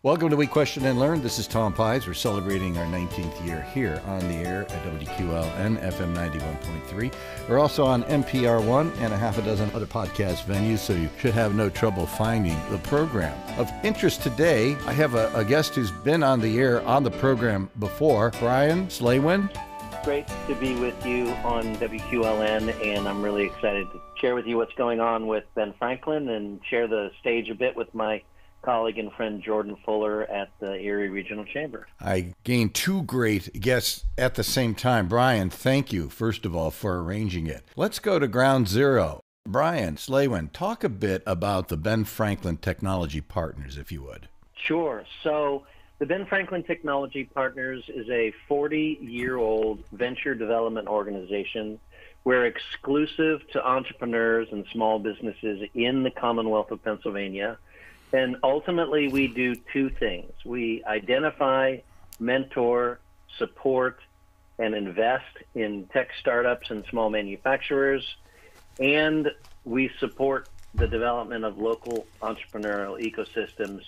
Welcome to We Question and Learn. This is Tom Pies. We're celebrating our 19th year here on the air at WQLN FM 91.3. We're also on NPR One and a half a dozen other podcast venues, so you should have no trouble finding the program. Of interest today, I have a guest who's been on the air on the program before, Brian Slawin. Great to be with you on WQLN, and I'm really excited to share with you what's going on with Ben Franklin and share the stage a bit with my colleague and friend Jordan Fuller at the Erie Regional Chamber. I gained two great guests at the same time. Brian, thank you, first of all, for arranging it. Let's go to ground zero. Brian Slawin, talk a bit about the Ben Franklin Technology Partners, if you would. Sure. So the Ben Franklin Technology Partners is a 40-year-old venture development organization. We're exclusive to entrepreneurs and small businesses in the Commonwealth of Pennsylvania. And ultimately, we do two things. We identify, mentor, support, and invest in tech startups and small manufacturers. And we support the development of local entrepreneurial ecosystems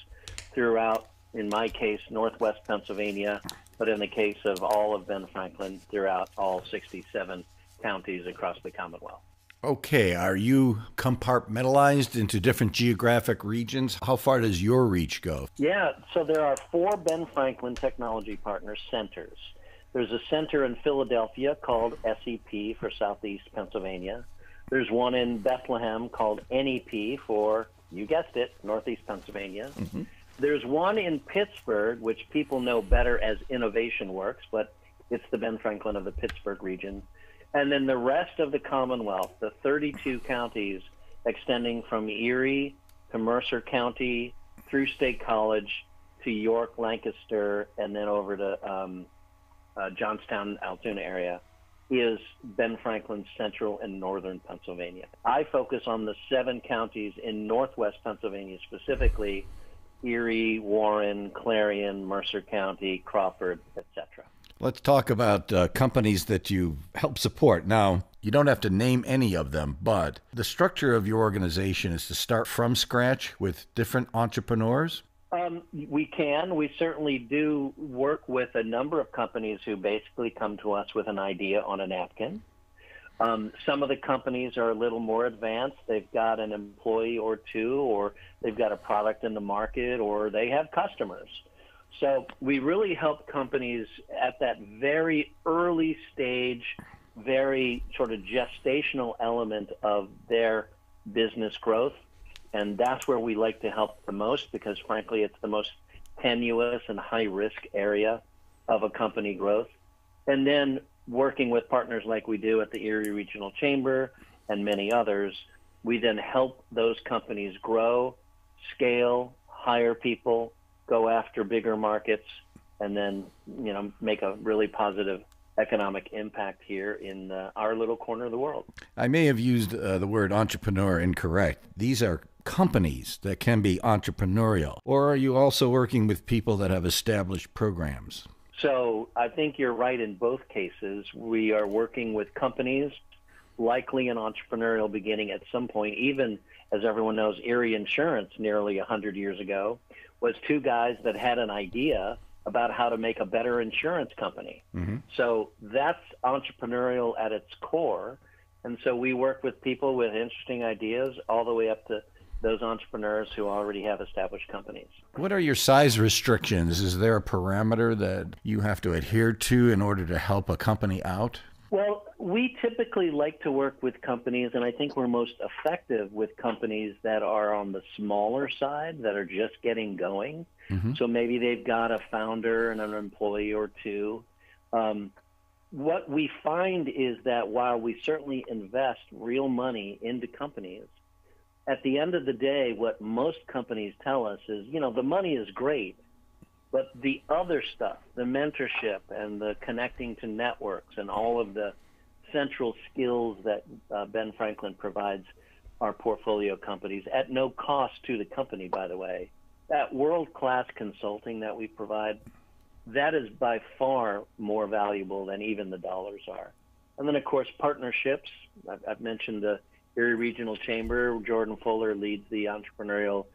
throughout, in my case, Northwest Pennsylvania, but in the case of all of Ben Franklin, throughout all 67 counties across the Commonwealth. Okay, are you compartmentalized into different geographic regions? How far does your reach go? Yeah, so there are 4 Ben Franklin Technology Partners centers. There's a center in Philadelphia called SEP for Southeast Pennsylvania. There's one in Bethlehem called NEP for, you guessed it, Northeast Pennsylvania. Mm-hmm. There's one in Pittsburgh, which people know better as Innovation Works, but it's the Ben Franklin of the Pittsburgh region. And then the rest of the Commonwealth, the 32 counties extending from Erie to Mercer County, through State College to York, Lancaster, and then over to Johnstown, Altoona area, is Ben Franklin's central and northern Pennsylvania. I focus on the 7 counties in northwest Pennsylvania, specifically Erie, Warren, Clarion, Mercer County, Crawford, etc. Let's talk about companies that you help support. Now, you don't have to name any of them, but the structure of your organization is to start from scratch with different entrepreneurs? We can. We certainly do work with a number of companies who basically come to us with an idea on a napkin. Some of the companies are a little more advanced. They've got an employee or two, or they've got a product in the market, or they have customers. So we really help companies at that very early stage, very sort of gestational element of their business growth. And that's where we like to help the most because, frankly, it's the most tenuous and high-risk area of a company growth. And then working with partners like we do at the Erie Regional Chamber and many others, we then help those companies grow, scale, hire people, go after bigger markets, and then, make a really positive economic impact here in our little corner of the world. I may have used the word entrepreneur incorrect. These are companies that can be entrepreneurial. Or are you also working with people that have established programs? So I think you're right in both cases. We are working with companies, likely an entrepreneurial beginning at some point. Even, as everyone knows, Erie Insurance nearly 100 years ago was 2 guys that had an idea about how to make a better insurance company. Mm-hmm. So that's entrepreneurial at its core. And so we work with people with interesting ideas all the way up to those entrepreneurs who already have established companies. What are your size restrictions? Is there a parameter that you have to adhere to in order to help a company out? Well, we typically like to work with companies, and I think we're most effective with companies that are on the smaller side, that are just getting going. Mm-hmm. So maybe they've got a founder and an employee or two. What we find is that while we certainly invest real money into companies, at the end of the day, what most companies tell us is, the money is great, but the other stuff, the mentorship and the connecting to networks and all of the central skills that Ben Franklin provides our portfolio companies at no cost to the company, by the way, that world-class consulting that we provide, that is by far more valuable than even the dollars are. And then, of course, partnerships. I've mentioned the Erie Regional Chamber. Jordan Fuller leads the entrepreneurial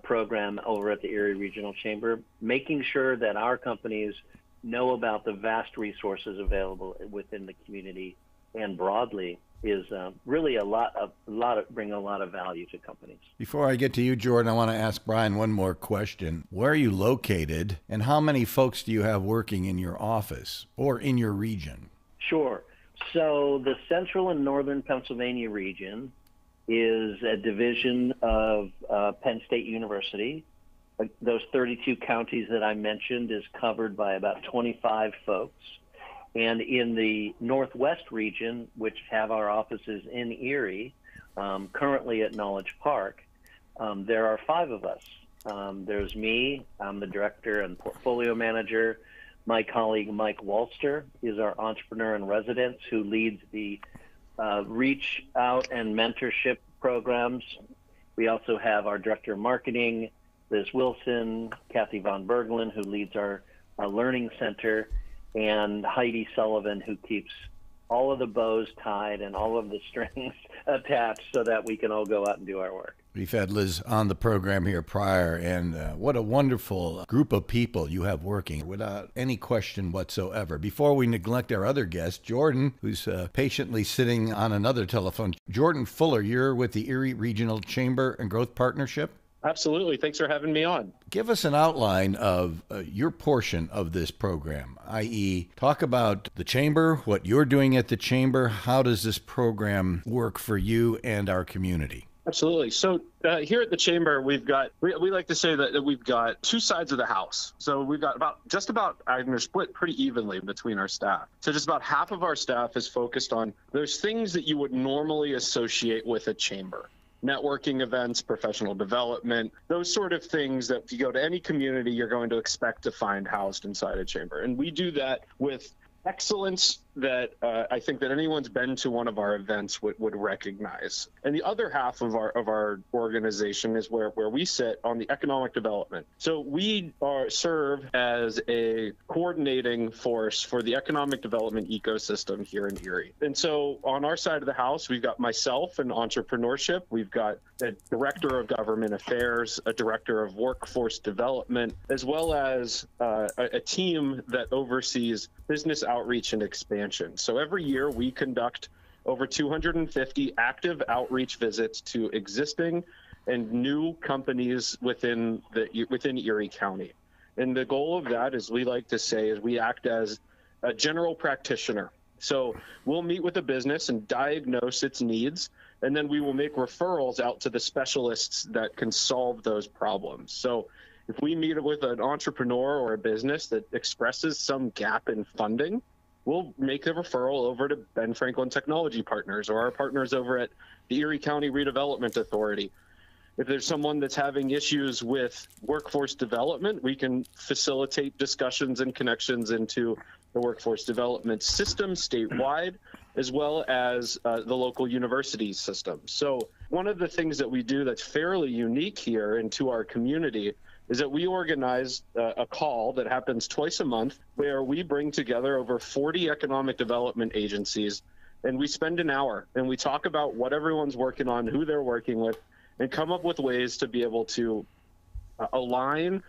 program over at the Erie Regional Chamber, making sure that our companies know about the vast resources available within the community and broadly is really bring a lot of value to companies. Before I get to you, Jordan, I want to ask Brian one more question. Where are you located, and how many folks do you have working in your office or in your region? Sure. So the Central and Northern Pennsylvania region is a division of Penn State University. Those 32 counties that I mentioned is covered by about 25 folks. And in the Northwest region, which have our offices in Erie, currently at Knowledge Park, there are 5 of us. There's me, I'm the director and portfolio manager. My colleague Mike Walster is our entrepreneur in residence who leads the reach out and mentorship programs. We also have our director of marketing, Liz Wilson, Kathy Von Berglund, who leads our learning center, and Heidi Sullivan, who keeps all of the bows tied and all of the strings attached so that we can all go out and do our work. We've had Liz on the program here prior, and what a wonderful group of people you have working without any question whatsoever. Before we neglect our other guest, Jordan, who's patiently sitting on another telephone. Jordan Fuller, you're with the Erie Regional Chamber and Growth Partnership? Absolutely. Thanks for having me on. Give us an outline of your portion of this program, i.e., talk about the Chamber, what you're doing at the Chamber. How does this program work for you and our community? Absolutely. So here at the Chamber, we like to say that we've got 2 sides of the house. So we've got they're split pretty evenly between our staff. So just about half of our staff is focused on those things that you would normally associate with a chamber. Networking events, professional development, those sort of things that if you go to any community, you're going to expect to find housed inside a chamber. And we do that with excellence that I think that anyone's been to one of our events would recognize. And the other half of our organization is where we sit on the economic development. So we serve as a coordinating force for the economic development ecosystem here in Erie. And so on our side of the house, we've got myself in entrepreneurship. We've got a director of government affairs, a director of workforce development, as well as a team that oversees business outreach and expansion. So every year we conduct over 250 active outreach visits to existing and new companies within Erie County. And the goal of that, as we like to say, is we act as a general practitioner. So we'll meet with a business and diagnose its needs, and then we will make referrals out to the specialists that can solve those problems. So if we meet with an entrepreneur or a business that expresses some gap in funding, we'll make a referral over to Ben Franklin Technology Partners or our partners over at the Erie County Redevelopment Authority. If there's someone that's having issues with workforce development, we can facilitate discussions and connections into the workforce development system statewide, as well as the local university system. So one of the things that we do that's fairly unique here into our community is that we organize a call that happens twice a month where we bring together over 40 economic development agencies, and we spend an hour and we talk about what everyone's working on, who they're working with, and come up with ways to be able to align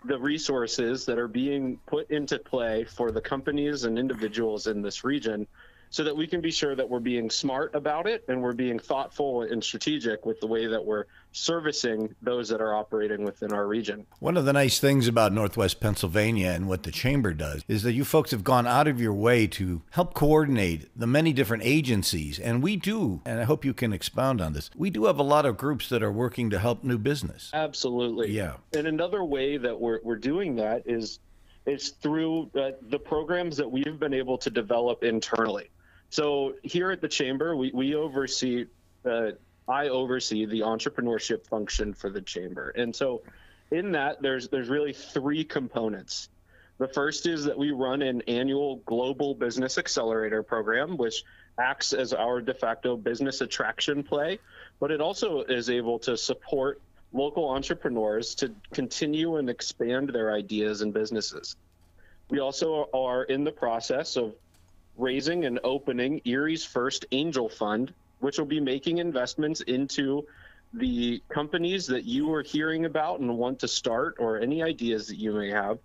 the resources that are being put into play for the companies and individuals in this region, so that we can be sure that we're being smart about it and we're being thoughtful and strategic with the way that we're servicing those that are operating within our region. One of the nice things about Northwest Pennsylvania and what the Chamber does is that you folks have gone out of your way to help coordinate the many different agencies. And we do, and I hope you can expound on this, we do have a lot of groups that are working to help new business. Absolutely. Yeah. And another way that we're doing that is through the programs that we've been able to develop internally. So here at the Chamber, I oversee the entrepreneurship function for the Chamber. And so in that, there's really 3 components. The first is that we run an annual Global Business Accelerator program, which acts as our de facto business attraction play, but it also is able to support local entrepreneurs to continue and expand their ideas and businesses. We also are in the process of raising and opening Erie's first angel fund, which will be making investments into the companies that you are hearing about and want to start, or any ideas that you may have.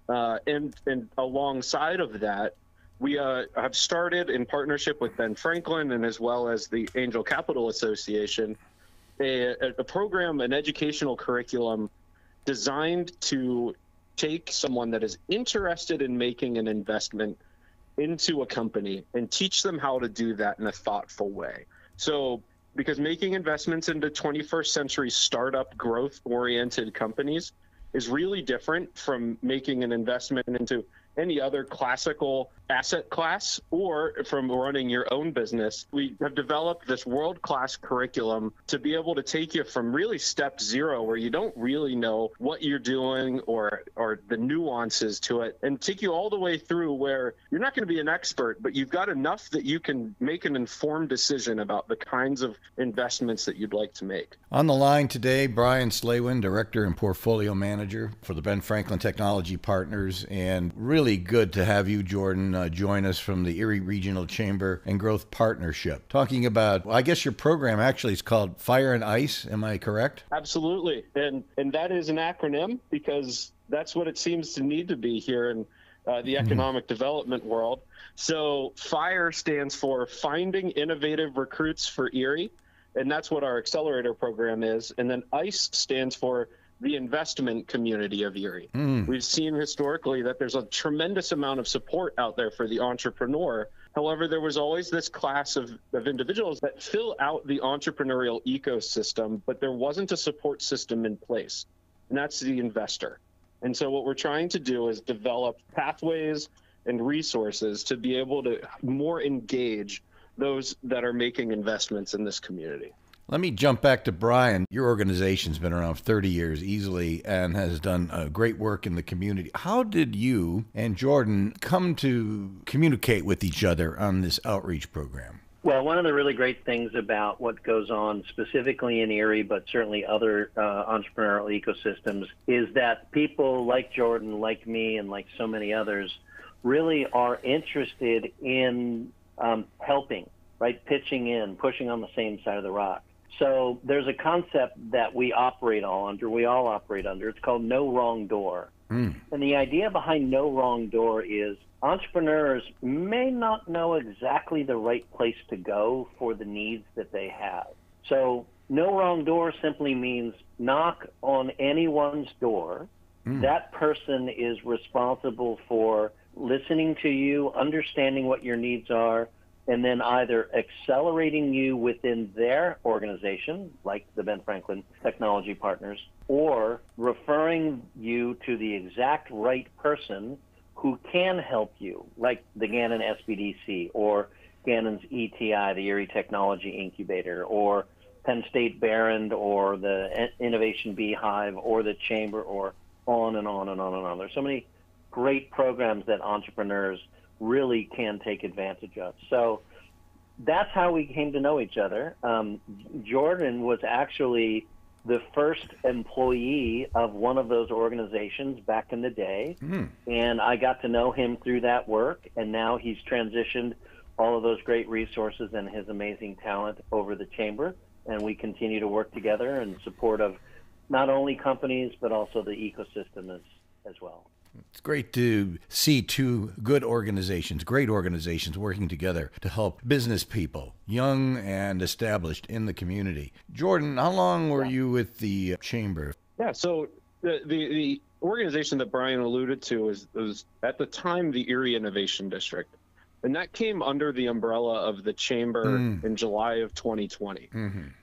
And alongside of that, we have started in partnership with Ben Franklin and as well as the Angel Capital Association, a program, an educational curriculum designed to take someone that is interested in making an investment into a company and teach them how to do that in a thoughtful way. So, because making investments into 21st century startup growth-oriented companies is really different from making an investment into any other classical asset class or from running your own business. We have developed this world-class curriculum to be able to take you from really step zero, where you don't really know what you're doing or the nuances to it, and take you all the way through where you're not going to be an expert, but you've got enough that you can make an informed decision about the kinds of investments that you'd like to make. On the line today, Brian Slawin, Director and Portfolio Manager for the Ben Franklin Technology Partners, and really good to have you, Jordan, join us from the Erie Regional Chamber and Growth Partnership. Talking about, well, I guess your program actually is called Fire and Ice, am I correct? Absolutely, and that is an acronym because that's what it seems to need to be here in the economic development world. So FIRE stands for Finding Innovative Recruits for Erie, and that's what our accelerator program is. And then ICE stands for the investment community of Erie. We've seen historically that there's a tremendous amount of support out there for the entrepreneur. However, there was always this class of individuals that fill out the entrepreneurial ecosystem, but there wasn't a support system in place, and that's the investor. And so what we're trying to do is develop pathways and resources to be able to more engage those that are making investments in this community. Let me jump back to Brian. Your organization's been around 30 years easily and has done great work in the community. How did you and Jordan come to communicate with each other on this outreach program? Well, one of the really great things about what goes on specifically in Erie, but certainly other entrepreneurial ecosystems, is that people like Jordan, like me, and like so many others really are interested in helping, right? Pitching in, pushing on the same side of the rock. So there's a concept that we all operate under. It's called no wrong door. And the idea behind no wrong door is entrepreneurs may not know exactly the right place to go for the needs that they have. So no wrong door simply means knock on anyone's door. That person is responsible for listening to you, understanding what your needs are, and then either accelerating you within their organization, like the Ben Franklin Technology Partners, or referring you to the exact right person who can help you, like the Gannon SBDC, or Gannon's ETI, the Erie Technology Incubator, or Penn State Barron, or the Innovation Beehive, or the Chamber, or on and on and on and on. There's so many great programs that entrepreneurs really can take advantage of. So that's how we came to know each other. Jordan was actually the first employee of one of those organizations back in the day, and I got to know him through that work, and now he's transitioned all of those great resources and his amazing talent over the Chamber, and we continue to work together in support of not only companies, but also the ecosystem as well. It's great to see two good organizations, great organizations working together to help business people, young and established in the community. Jordan, how long were you with the Chamber? Yeah, so the organization that Brian alluded to was at the time the Erie Innovation District. And that came under the umbrella of the Chamber in July of 2020.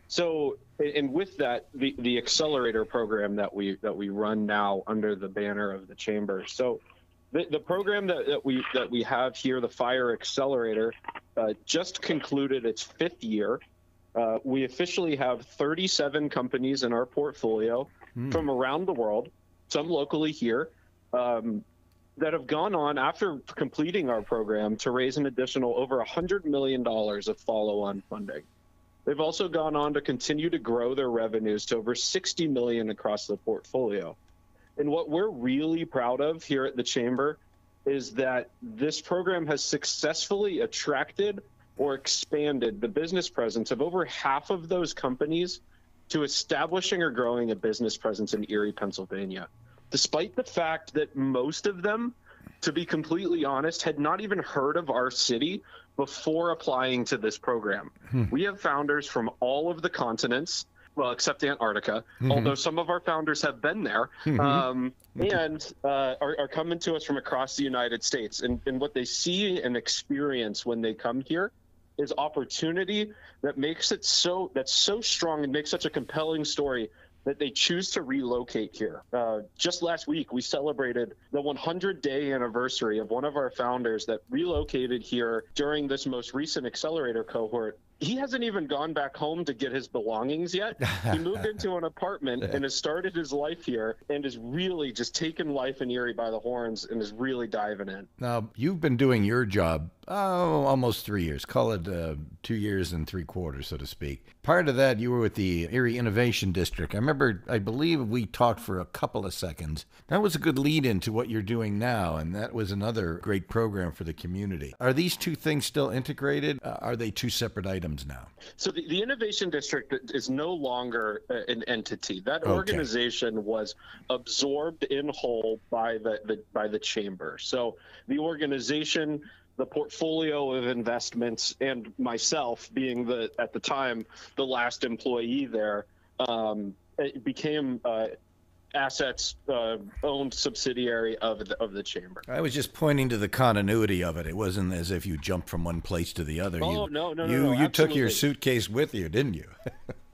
So, and with that, the accelerator program that we run now under the banner of the Chamber. So, the program that we have here, the FIRE Accelerator, just concluded its 5th year. We officially have 37 companies in our portfolio from around the world, some locally here, that have gone on after completing our program to raise an additional over $100 million of follow-on funding. They've also gone on to continue to grow their revenues to over $60 million across the portfolio. And what we're really proud of here at the Chamber is that this program has successfully attracted or expanded the business presence of over half of those companies to establishing or growing a business presence in Erie, Pennsylvania, despite the fact that most of them, to be completely honest, had not even heard of our city before applying to this program. We have founders from all of the continents, well, except Antarctica, although some of our founders have been there, and are coming to us from across the United States. And what they see and experience when they come here is opportunity that makes it that's so strong and makes such a compelling story that they choose to relocate here. Just last week, we celebrated the 100-day anniversary of one of our founders that relocated here during this most recent accelerator cohort. He hasn't even gone back home to get his belongings yet. He moved into an apartment and has started his life here and is really just taking life in Erie by the horns and is really diving in. Now, you've been doing your job, almost 3 years. Call it 2 years and 3/4, so to speak. Part of that, you were with the Erie Innovation District. I believe we talked for a couple of seconds. That was a good lead into what you're doing now, and that was another great program for the community. Are these two things still integrated? Are they two separate items now? So the Innovation District is no longer an entity. That organization was absorbed in whole by the chamber. So the organization, the portfolio of investments, and myself being at the time the last employee there, it became assets owned subsidiary of the chamber. I was just pointing to the continuity of it. It wasn't as if you jumped from one place to the other. No. You took your suitcase with you, didn't you?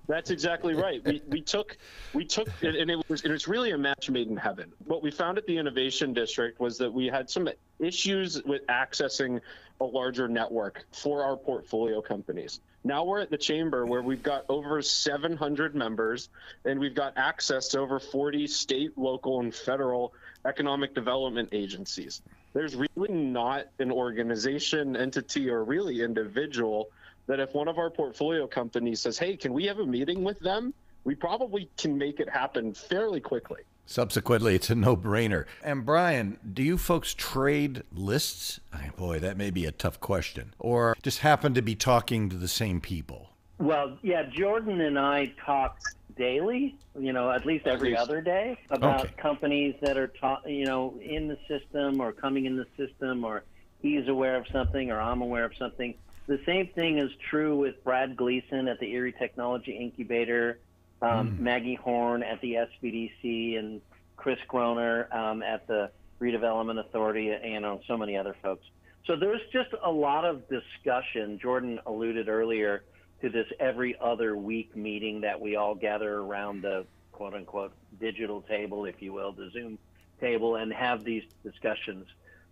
That's exactly right. We took and it's really a match made in heaven. What we found at the Innovation District was that we had some issues with accessing a larger network for our portfolio companies. Now we're at the chamber where we've got over 700 members and we've got access to over 40 state, local, and federal economic development agencies. There's really not an organization, entity, or really individual that if one of our portfolio companies says, hey, can we have a meeting with them? We probably can make it happen fairly quickly. Subsequently, it's a no-brainer. And Brian, do you folks trade lists? Boy, that may be a tough question. Or just happen to be talking to the same people? Well, yeah, Jordan and I talk daily, at least every other day, about companies that are, in the system or coming in the system, or he's aware of something or I'm aware of something. The same thing is true with Brad Gleason at the Erie Technology Incubator, Maggie Horn at the SBDC, and Chris Groner at the Redevelopment Authority, and so many other folks. So there's just a lot of discussion. Jordan alluded earlier to this every other week meeting that we all gather around the quote-unquote digital table, if you will, the Zoom table, and have these discussions.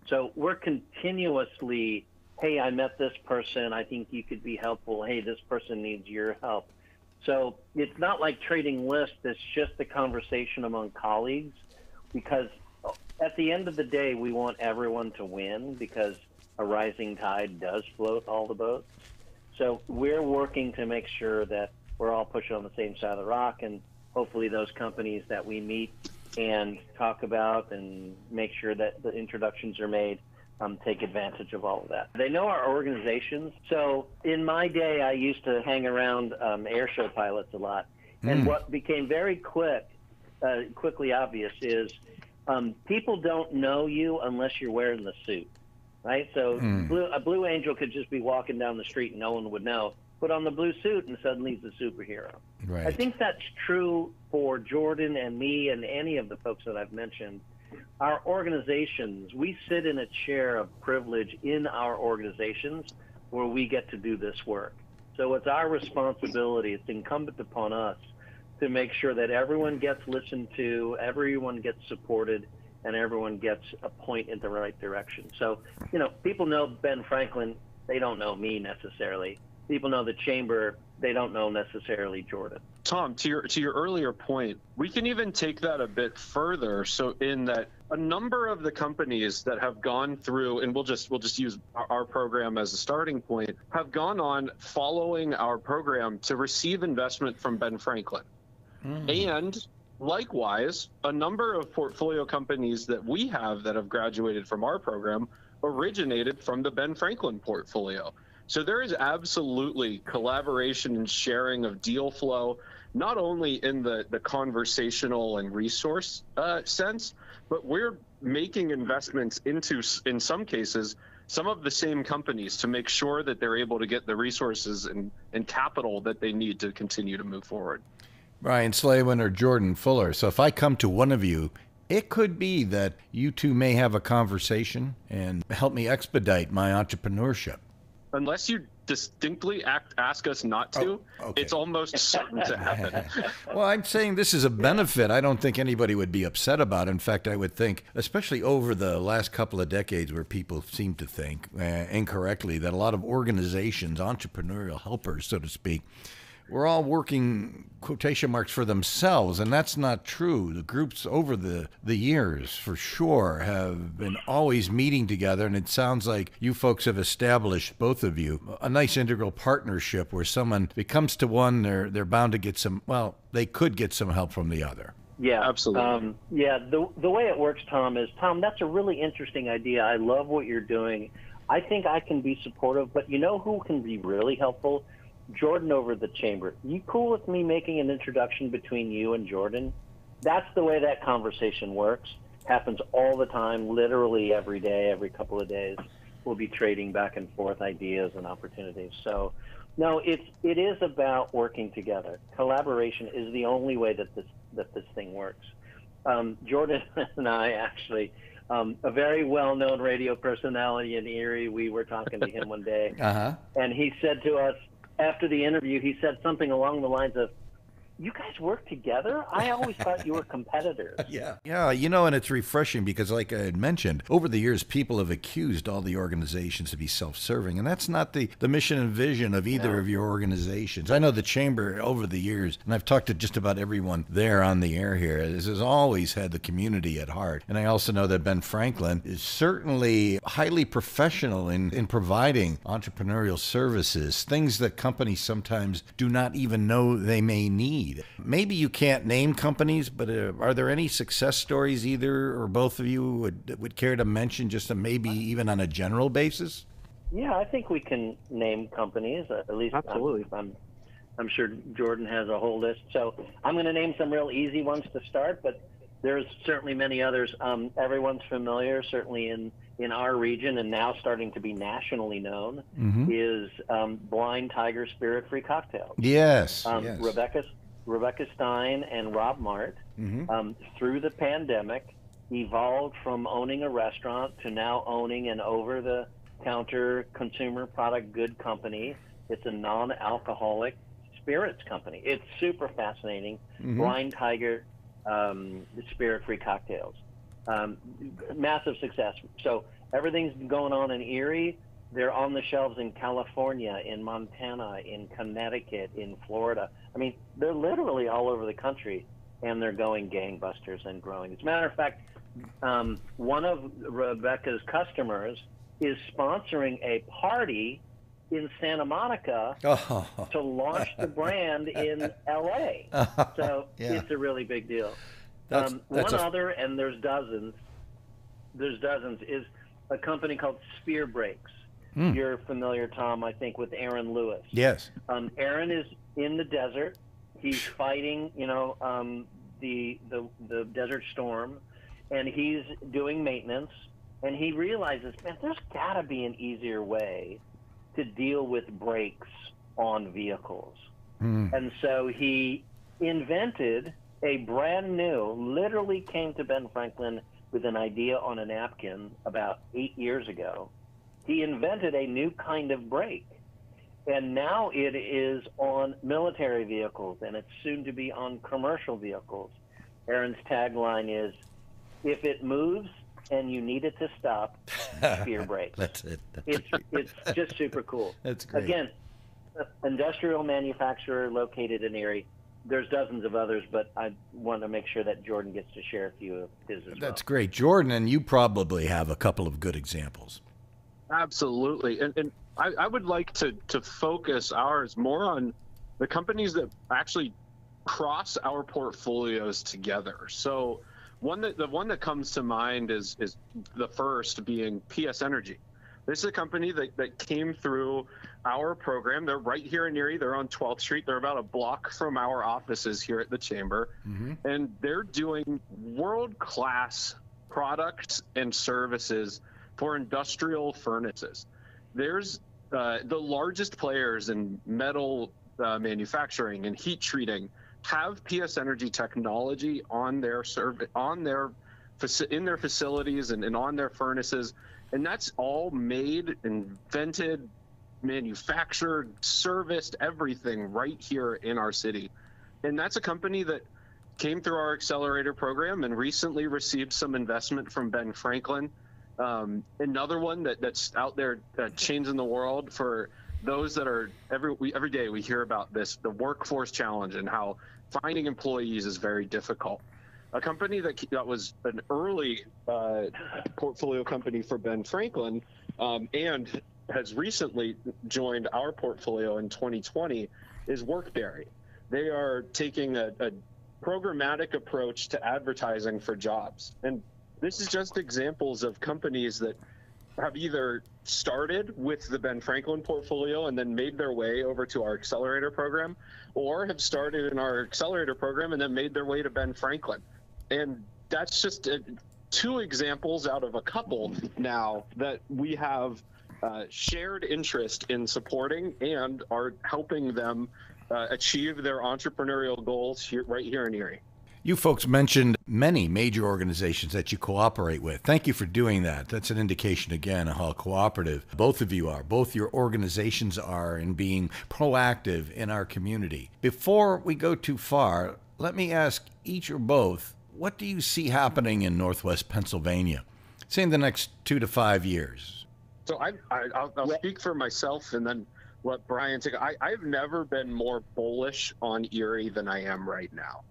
So we're continuously, hey, I met this person, I think you could be helpful. Hey, this person needs your help. So it's not like trading lists, it's just a conversation among colleagues, because at the end of the day, we want everyone to win, because a rising tide does float all the boats. So we're working to make sure that we're all pushing on the same side of the rock, and hopefully those companies that we meet and talk about and make sure that the introductions are made take advantage of all of that. They know our organizations. So in my day, I used to hang around air show pilots a lot. And what became very quickly obvious is people don't know you unless you're wearing the suit, right? So a Blue Angel could just be walking down the street and no one would know. Put on the blue suit and suddenly he's a superhero. Right. I think that's true for Jordan and me and any of the folks that I've mentioned. Our organizations, we sit in a chair of privilege in our organizations where we get to do this work. So it's our responsibility, it's incumbent upon us to make sure that everyone gets listened to, everyone gets supported, and everyone gets a point in the right direction. So, people know Ben Franklin, they don't know me necessarily. People know the chamber, they don't know necessarily Jordan. Tom, to your earlier point, we can even take that a bit further. So in that a number of the companies that have gone through, and we'll just use our program as a starting point, have gone on following our program to receive investment from Ben Franklin. And likewise, a number of portfolio companies that we have that have graduated from our program originated from the Ben Franklin portfolio. So there is absolutely collaboration and sharing of deal flow, not only in the conversational and resource sense, but we're making investments into, in some cases, some of the same companies to make sure that they're able to get the resources and capital that they need to continue to move forward. Brian Slawin or Jordan Fuller. So if I come to one of you, it could be that you two may have a conversation and help me expedite my entrepreneurship. Unless you distinctly ask us not to, okay. It's almost certain to happen. Well, I'm saying this is a benefit. I don't think anybody would be upset about it. In fact, I would think, especially over the last couple of decades where people seem to think incorrectly that a lot of organizations, entrepreneurial helpers, so to speak, we're all working quotation marks for themselves, and that's not true. The groups over the years, for sure, have been always meeting together, and it sounds like you folks have established, both of you, a nice integral partnership where someone, if it comes to one, they're bound to get some, well, they could get some help from the other. Yeah, absolutely. The way it works, Tom, that's a really interesting idea. I love what you're doing. I think I can be supportive, but you know who can be really helpful? Jordan over the chamber. You cool with me making an introduction between you and Jordan? That's the way that conversation works. Happens all the time, literally every day, every couple of days. We'll be trading back and forth ideas and opportunities. So, no, it is about working together. Collaboration is the only way that this thing works. Jordan and I actually, a very well-known radio personality in Erie, we were talking to him one day, and he said to us, after the interview, he said something along the lines of, "You guys work together? I always thought you were competitors." Yeah, you know, and it's refreshing because, like I had mentioned, over the years, people have accused all the organizations to be self-serving, and that's not the mission and vision of either of your organizations. I know the Chamber over the years, and I've talked to just about everyone there on the air here, has always had the community at heart. And I also know that Ben Franklin is certainly highly professional in providing entrepreneurial services, things that companies sometimes do not even know they may need. Maybe you can't name companies, but are there any success stories either or both of you would care to mention, just maybe even on a general basis? Yeah, I think we can name companies. At least, absolutely. I'm sure Jordan has a whole list. So I'm going to name some real easy ones to start, but there's certainly many others. Everyone's familiar, certainly in our region, and now starting to be nationally known, is Blind Tiger Spirit-Free Cocktails. Yes. Rebecca Stein and Rob Mart, through the pandemic, evolved from owning a restaurant to now owning an over-the-counter consumer product good company. It's a non-alcoholic spirits company. It's super fascinating. Blind Tiger Spirit-Free Cocktails. Massive success. So everything's going on in Erie. They're on the shelves in California, in Montana, in Connecticut, in Florida. I mean, they're literally all over the country, and they're going gangbusters and growing. As a matter of fact, one of Rebecca's customers is sponsoring a party in Santa Monica to launch the brand in L.A. So it's a really big deal. Other, and there's dozens, is a company called Spear Brakes. You're familiar, Tom, I think, with Aaron Lewis. Yes. Aaron is in the desert. He's fighting, the desert storm, and he's doing maintenance. And he realizes, man, there's got to be an easier way to deal with brakes on vehicles. And so he invented a brand new, literally came to Ben Franklin with an idea on a napkin about 8 years ago. He invented a new kind of brake, and now it is on military vehicles, and it's soon to be on commercial vehicles. Aaron's tagline is, "If it moves and you need it to stop, Spear Brakes." That's it. It's just super cool. That's great. Again, industrial manufacturer located in Erie. There's dozens of others, but I want to make sure that Jordan gets to share a few of his as well. That's great. Jordan, and you probably have a couple of good examples. Absolutely. And I would like to focus ours more on the companies that actually cross our portfolios together. So the one that comes to mind is the first being PS Energy. This is a company that came through our program. They're right here in Erie. They're on 12th Street. They're about a block from our offices here at the Chamber. And they're doing world-class products and services for industrial furnaces. There's the largest players in metal manufacturing and heat treating have PS Energy technology on their in their facilities and on their furnaces, and that's all made, invented, manufactured, serviced, everything right here in our city. And that's a company that came through our accelerator program and recently received some investment from Ben Franklin. Another one that's out there changing the world for those that are every day we hear about this, the workforce challenge and how finding employees is very difficult. A company that was an early portfolio company for Ben Franklin and has recently joined our portfolio in 2020 is Workberry. They are taking a programmatic approach to advertising for jobs. And this is just examples of companies that have either started with the Ben Franklin portfolio and then made their way over to our accelerator program, or have started in our accelerator program and then made their way to Ben Franklin. And that's just two examples out of a couple now that we have shared interest in supporting and are helping them achieve their entrepreneurial goals right here in Erie. You folks mentioned many major organizations that you cooperate with. Thank you for doing that. That's an indication, again, of how cooperative both of you are, both your organizations are in being proactive in our community. Before we go too far, let me ask each or both, what do you see happening in Northwest Pennsylvania, say in the next 2 to 5 years? So I'll speak for myself and then let Brian take. I've never been more bullish on Erie than I am right now.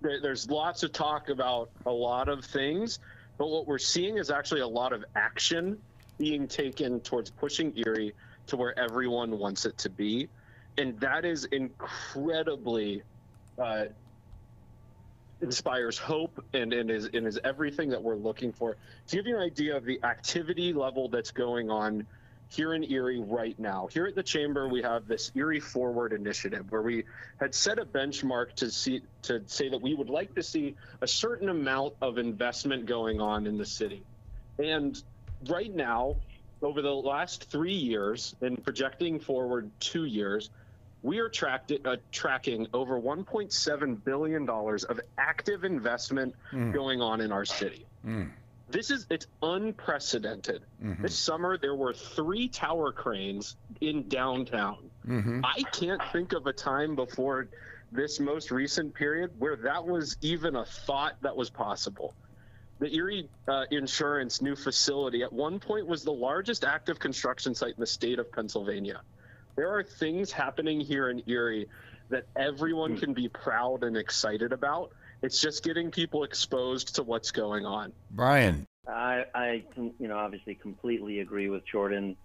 There's lots of talk about a lot of things, but what we're seeing is actually a lot of action being taken towards pushing Erie to where everyone wants it to be. And that is incredibly inspires hope and is everything that we're looking for. To give you an idea of the activity level that's going on here in Erie right now. Here at the Chamber, we have this Erie Forward initiative where we had set a benchmark to say that we would like to see a certain amount of investment going on in the city. And right now, over the last 3 years and projecting forward 2 years, we are tracking over $1.7 billion of active investment going on in our city. It's unprecedented. This summer, there were 3 tower cranes in downtown. I can't think of a time before this most recent period where that was even a thought that was possible. The Erie Insurance new facility at one point was the largest active construction site in the state of Pennsylvania. There are things happening here in Erie that everyone can be proud and excited about. It's just getting people exposed to what's going on. Brian. I obviously completely agree with Jordan,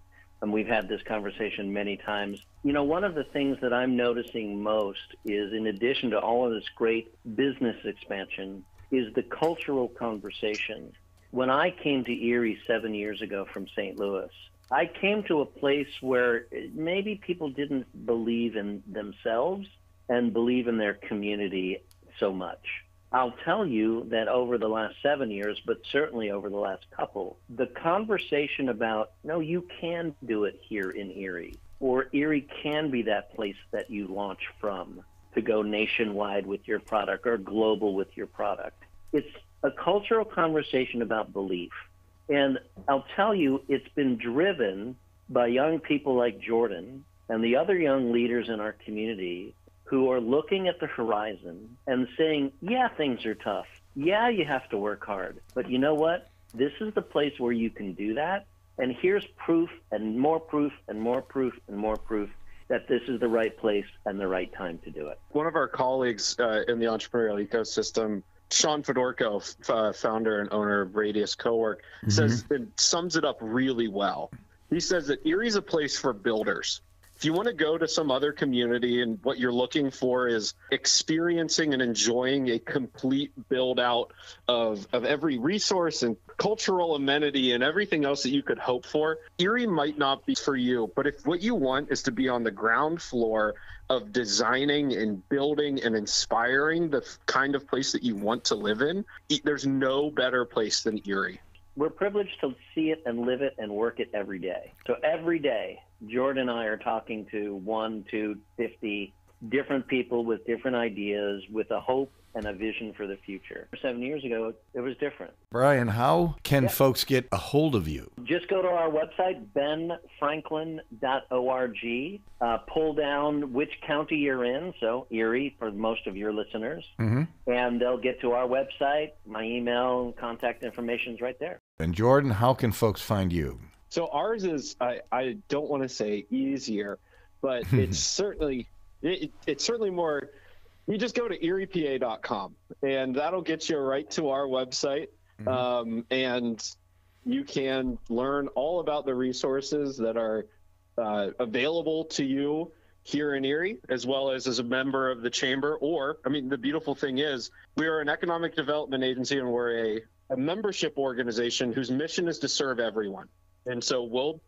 and we've had this conversation many times. One of the things that I'm noticing most is, in addition to all of this great business expansion, is the cultural conversation. When I came to Erie 7 years ago from St. Louis, I came to a place where maybe people didn't believe in themselves and believe in their community so much. I'll tell you that over the last 7 years, but certainly over the last couple, the conversation about, no, you can do it here in Erie, or Erie can be that place that you launch from to go nationwide with your product or global with your product. It's a cultural conversation about belief. And I'll tell you, it's been driven by young people like Jordan and the other young leaders in our community who are looking at the horizon and saying, yeah, things are tough. Yeah, you have to work hard. But you know what? This is the place where you can do that. And here's proof and more proof and more proof and more proof that this is the right place and the right time to do it. One of our colleagues in the entrepreneurial ecosystem, Sean Fedorko, founder and owner of Radius Cowork, says it sums it up really well. He says that Erie's a place for builders. If you want to go to some other community and what you're looking for is experiencing and enjoying a complete build out of every resource and cultural amenity and everything else that you could hope for, Erie might not be for you. But if what you want is to be on the ground floor of designing and building and inspiring the kind of place that you want to live in, there's no better place than Erie. We're privileged to see it and live it and work it every day. So every day, Jordan and I are talking to 1, 2, 50 different people with different ideas, with a hope and a vision for the future. 7 years ago, it was different. Brian, how can folks get a hold of you? Just go to our website, benfranklin.org, pull down which county you're in, so Erie for most of your listeners, and they'll get to our website. My email and contact information is right there. And Jordan, how can folks find you? So ours is, I don't want to say easier, but it's certainly more. You just go to eriepa.com, and that'll get you right to our website, and you can learn all about the resources that are available to you here in Erie, as well as a member of the Chamber. Or, I mean, the beautiful thing is we are an economic development agency, and we're a membership organization whose mission is to serve everyone. And so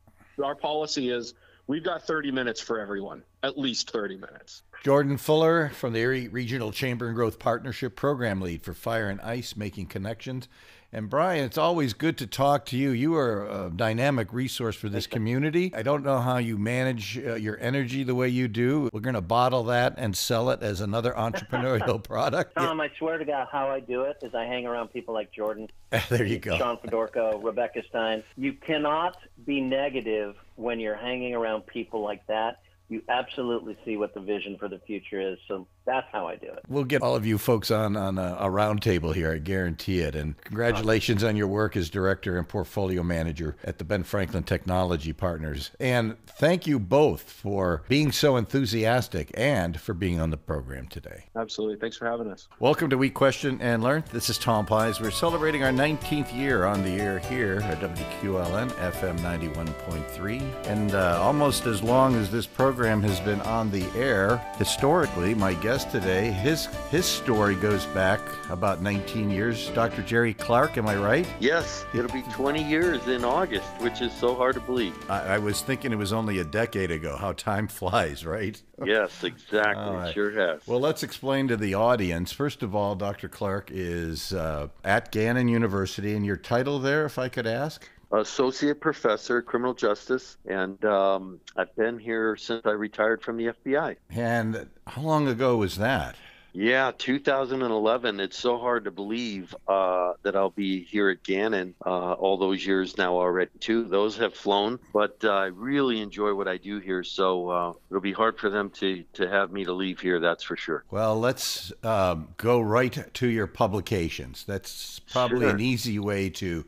our policy is we've got 30 minutes for everyone, at least 30 minutes. Jordan Fuller from the Erie Regional Chamber and Growth Partnership Program Lead for Fire and Ice, Making Connections. And Brian, it's always good to talk to you. You are a dynamic resource for this community. I don't know how you manage your energy the way you do. We're going to bottle that and sell it as another entrepreneurial product. Tom, I swear to God, how I do it is I hang around people like Jordan. There you go. Sean Fedorko, Rebecca Stein. You cannot be negative when you're hanging around people like that. You absolutely see what the vision for the future is. So that's how I do it. We'll get all of you folks on a round table here, I guarantee it. And congratulations on your work as director and portfolio manager at the Ben Franklin Technology Partners. And thank you both for being so enthusiastic and for being on the program today. Absolutely. Thanks for having us. Welcome to We Question and Learn. This is Tom Pies. We're celebrating our 19th year on the air here at WQLN FM 91.3. And almost as long as this program has been on the air, historically, my guest today, his story goes back about 19 years. Dr. Gerald Clark, am I right? Yes, it'll be 20 years in August, which is so hard to believe. I was thinking it was only a decade ago. How time flies, right? Yes, exactly. Right. Sure has. Well, let's explain to the audience. First of all, Dr. Clark is at Gannon University, and your title there, if I could ask? Associate Professor, Criminal Justice, and I've been here since I retired from the FBI. And how long ago was that? Yeah, 2011. It's so hard to believe that I'll be here at Gannon all those years now already, too. Those have flown, but I really enjoy what I do here, so it'll be hard for them to have me to leave here, that's for sure. Well, let's go right to your publications. That's probably an easy way to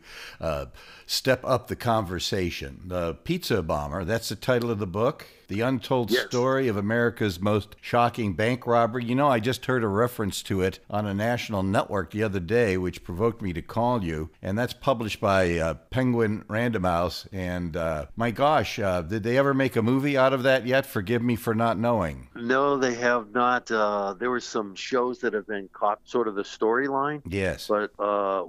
step up the conversation. The Pizza Bomber, that's the title of the book. The Untold Story of America's Most Shocking Bank Robbery. You know, I just heard a reference to it on a national network the other day, which provoked me to call you. And that's published by Penguin Random House. And my gosh, did they ever make a movie out of that yet? Forgive me for not knowing. No, they have not. There were some shows that have been caught, sort of the storyline. Yes. But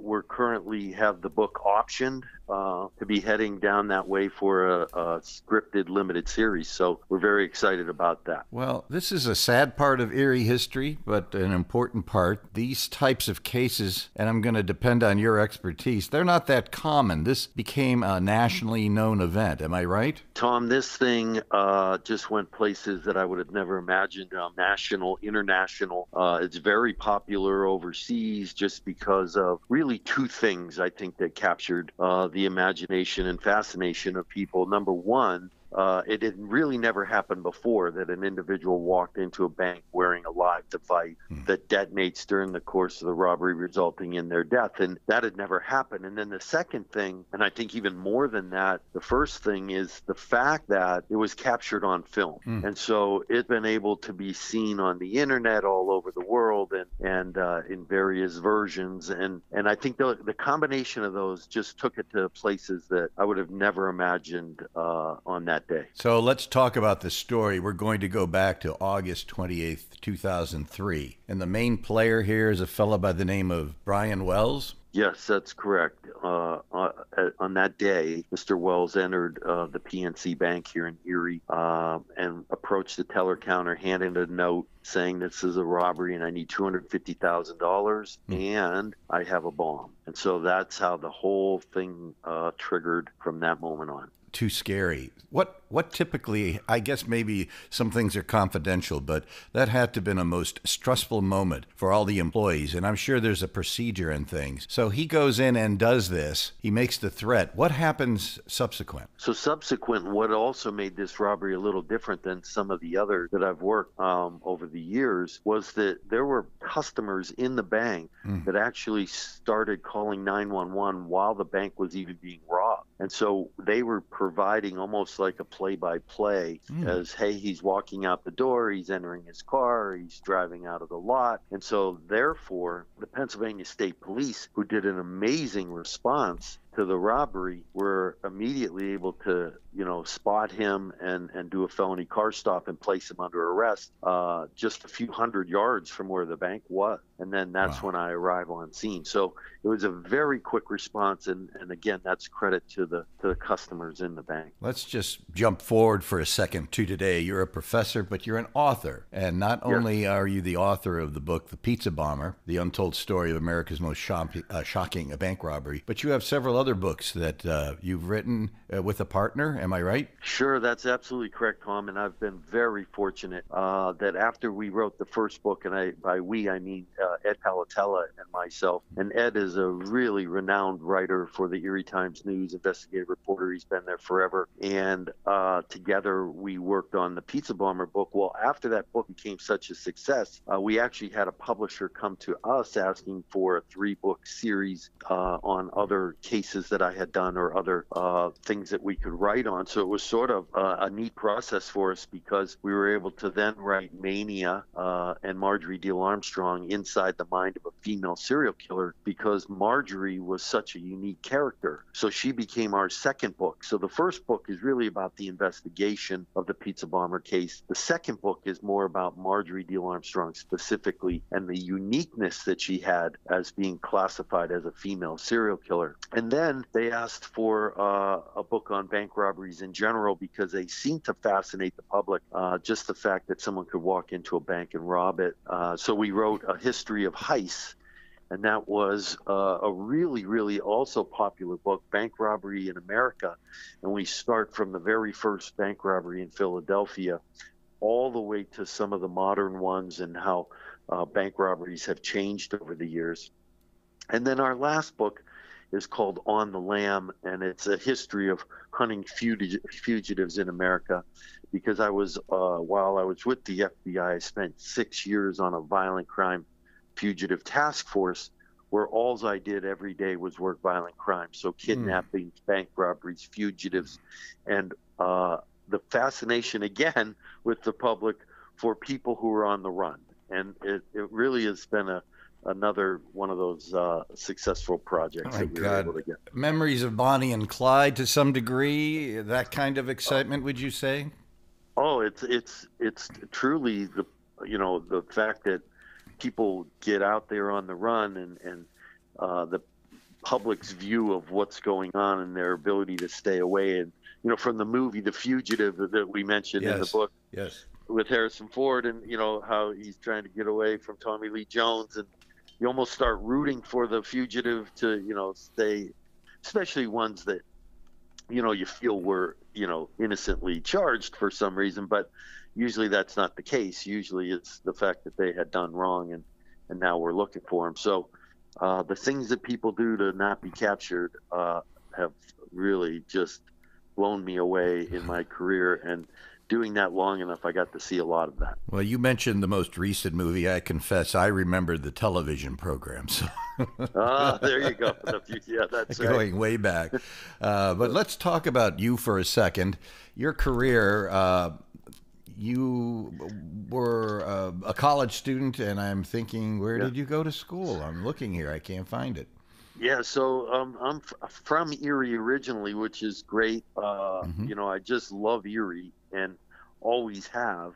we're currently have the book optioned to be heading down that way for a scripted limited series. So we're very excited about that. Well, this is a sad part of Erie history, but an important part. These types of cases, and I'm going to depend on your expertise, they're not that common. This became a nationally known event. Am I right? Tom, this thing just went places that I would have never imagined. National, international. It's very popular overseas just because of really two things, I think, that captured the imagination and fascination of people. Number one, it had really never happened before that an individual walked into a bank wearing a live device that detonates during the course of the robbery, resulting in their death. And that had never happened. And then the second thing, and I think even more than that, the first thing is the fact that it was captured on film. And so it's been able to be seen on the internet all over the world and in various versions. And I think the combination of those just took it to places that I would have never imagined on that that day. So let's talk about the story. We're going to go back to August 28th, 2003. And the main player here is a fellow by the name of Brian Wells. Yes, that's correct. On that day, Mr. Wells entered the PNC Bank here in Erie and approached the teller counter, handed a note saying this is a robbery and I need $250,000 and I have a bomb. And so that's how the whole thing triggered from that moment on. Too scary. What typically, I guess maybe some things are confidential, but that had to have been a most stressful moment for all the employees. And I'm sure there's a procedure and things. So he goes in and does this. He makes the threat. What happens subsequent? So subsequent, what also made this robbery a little different than some of the others that I've worked over the years was that there were customers in the bank that actually started calling 911 while the bank was even being robbed. And so they were providing almost like a play-by-play as, hey, he's walking out the door, he's entering his car, he's driving out of the lot. And so therefore, the Pennsylvania State Police, who did an amazing response to the robbery, were immediately able to, spot him and do a felony car stop and place him under arrest just a few hundred yards from where the bank was. And then that's when I arrive on scene. So it was a very quick response. And again, that's credit to the customers in the bank. Let's just jump forward for a second to today. You're a professor, but you're an author. And not only are you the author of the book, The Pizza Bomber, The Untold Story of America's Most Shocking Bank Robbery, but you have several other books that you've written with a partner. Am I right? Sure, that's absolutely correct, Tom. And I've been very fortunate that after we wrote the first book, and by we, I mean Ed Palatella and myself. And Ed is a really renowned writer for the Erie Times News, investigative reporter. He's been there forever. And together we worked on the Pizza Bomber book. Well, after that book became such a success, we actually had a publisher come to us asking for a 3-book series on other cases that I had done or other things that we could write on. So it was sort of a neat process for us because we were able to then write Mania and Marjorie Deal Armstrong inside the mind of a female serial killer because Marjorie was such a unique character. So she became our second book. So the first book is really about the investigation of the Pizza Bomber case. The second book is more about Marjorie Deal Armstrong specifically and the uniqueness that she had as being classified as a female serial killer. And then they asked for a book on bank robberies in general because they seem to fascinate the public, just the fact that someone could walk into a bank and rob it. So we wrote a history of heists, and that was a really, really also popular book, Bank Robbery in America. And we start from the very first bank robbery in Philadelphia all the way to some of the modern ones and how bank robberies have changed over the years. And then our last book is called On the Lam, and it's a history of hunting fugitives in America. Because I was, while I was with the FBI, I spent 6 years on a violent crime fugitive task force where all I did every day was work violent crime. So kidnapping, bank robberies, fugitives, and the fascination again with the public for people who are on the run. And it really has been another one of those successful projects that we were able to get. Memories of Bonnie and Clyde to some degree, that kind of excitement, would you say? Oh, it's truly the fact that people get out there on the run and the public's view of what's going on and their ability to stay away. And from the movie The Fugitive that we mentioned in the book, with Harrison Ford, and how he's trying to get away from Tommy Lee Jones, and you almost start rooting for the fugitive to stay, especially ones that you feel were innocently charged for some reason, but usually that's not the case. Usually it's the fact that they had done wrong and now we're looking for them. So the things that people do to not be captured have really just blown me away in my career, and doing that long enough, I got to see a lot of that. Well, you mentioned the most recent movie. I confess, I remember the television program. So. There you go. Yeah, that's going way back. But let's talk about you for a second. Your career, you were a college student, and I'm thinking, where did you go to school? I'm looking here. I can't find it. Yeah, so from Erie originally, which is great. I just love Erie and always have.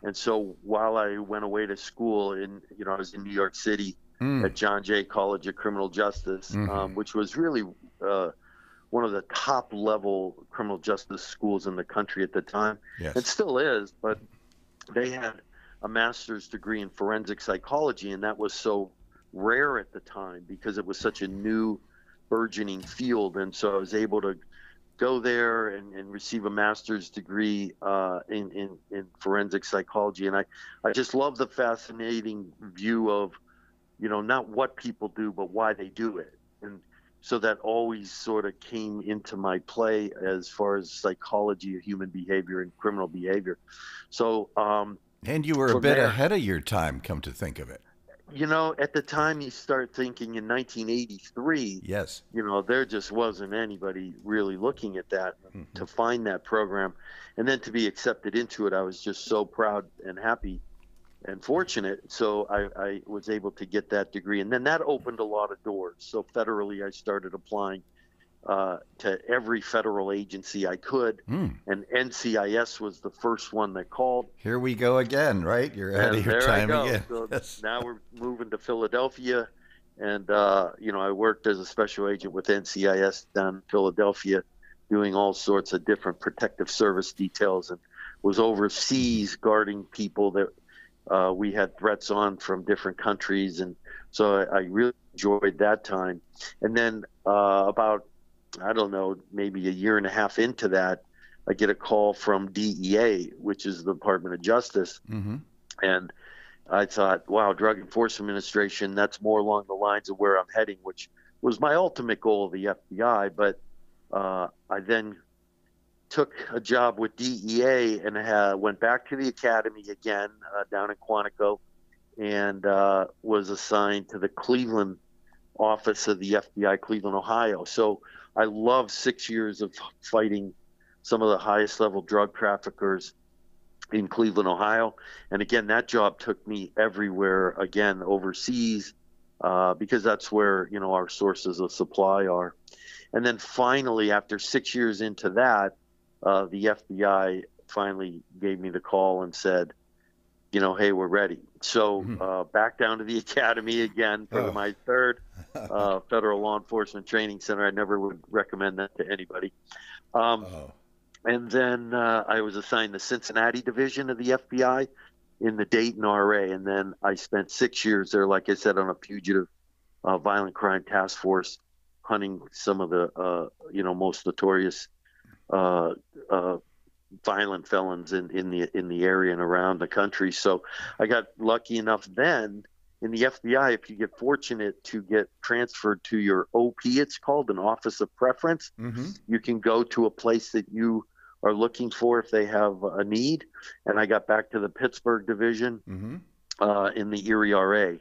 And so while I went away to school I was in New York City at John Jay College of Criminal Justice, which was really one of the top level criminal justice schools in the country at the time. Yes. It still is, but they had a master's degree in forensic psychology, and that was so rare at the time because it was such a new burgeoning field. And so I was able to go there and receive a master's degree in forensic psychology. And I just love the fascinating view of, not what people do, but why they do it. And so that always sort of came into my play as far as psychology of human behavior and criminal behavior. So, and you were a bit ahead of your time, come to think of it. At the time you start thinking in 1983, yes, there just wasn't anybody really looking at that to find that program. And then to be accepted into it, I was just so proud and happy and fortunate. So I was able to get that degree. And then that opened a lot of doors. So federally, I started applying to every federal agency I could. And NCIS was the first one that called. Here we go again, right? You're ahead of your time again. So now we're moving to Philadelphia. And, I worked as a special agent with NCIS down in Philadelphia, doing all sorts of different protective service details, and was overseas guarding people that we had threats on from different countries. And so I really enjoyed that time. And then about, I don't know, maybe a year and a half into that, I get a call from DEA, which is the Department of Justice. And I thought, wow, Drug Enforcement Administration, that's more along the lines of where I'm heading, which was my ultimate goal of the FBI. But I then took a job with DEA and went back to the academy again down in Quantico, and was assigned to the Cleveland office of the FBI, Cleveland, Ohio. So I love 6 years of fighting some of the highest level drug traffickers in Cleveland, Ohio. And again, that job took me everywhere, again, overseas, because that's where, our sources of supply are. And then finally, after 6 years into that, the FBI finally gave me the call and said, hey, we're ready. So back down to the academy again for my third federal law enforcement training center. I never would recommend that to anybody. And then I was assigned the Cincinnati division of the FBI in the Dayton RA. And then I spent 6 years there, like I said, on a fugitive violent crime task force, hunting some of the, most notorious violent felons in the area and around the country. So I got lucky enough then in the FBI, if you get fortunate to get transferred to your OP, it's called an Office of Preference. You can go to a place that you are looking for if they have a need. And I got back to the Pittsburgh division in the Erie RA.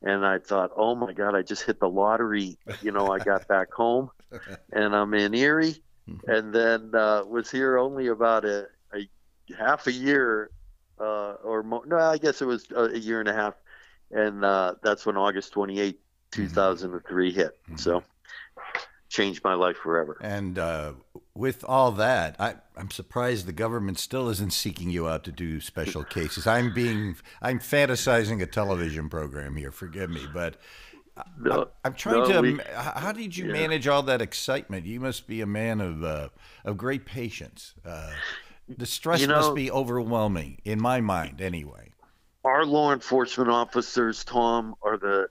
And I thought, oh my God, I just hit the lottery. I got back home and I'm in Erie. And then was here only about a half a year or more. No, I guess it was a year and a half. And that's when August 28, 2003 hit. So changed my life forever. And with all that, I'm surprised the government still isn't seeking you out to do special cases. I'm fantasizing a television program here. Forgive me, but I'm trying how did you manage all that excitement? You must be a man of great patience. The stress must be overwhelming, in my mind, anyway. Our law enforcement officers, Tom, are the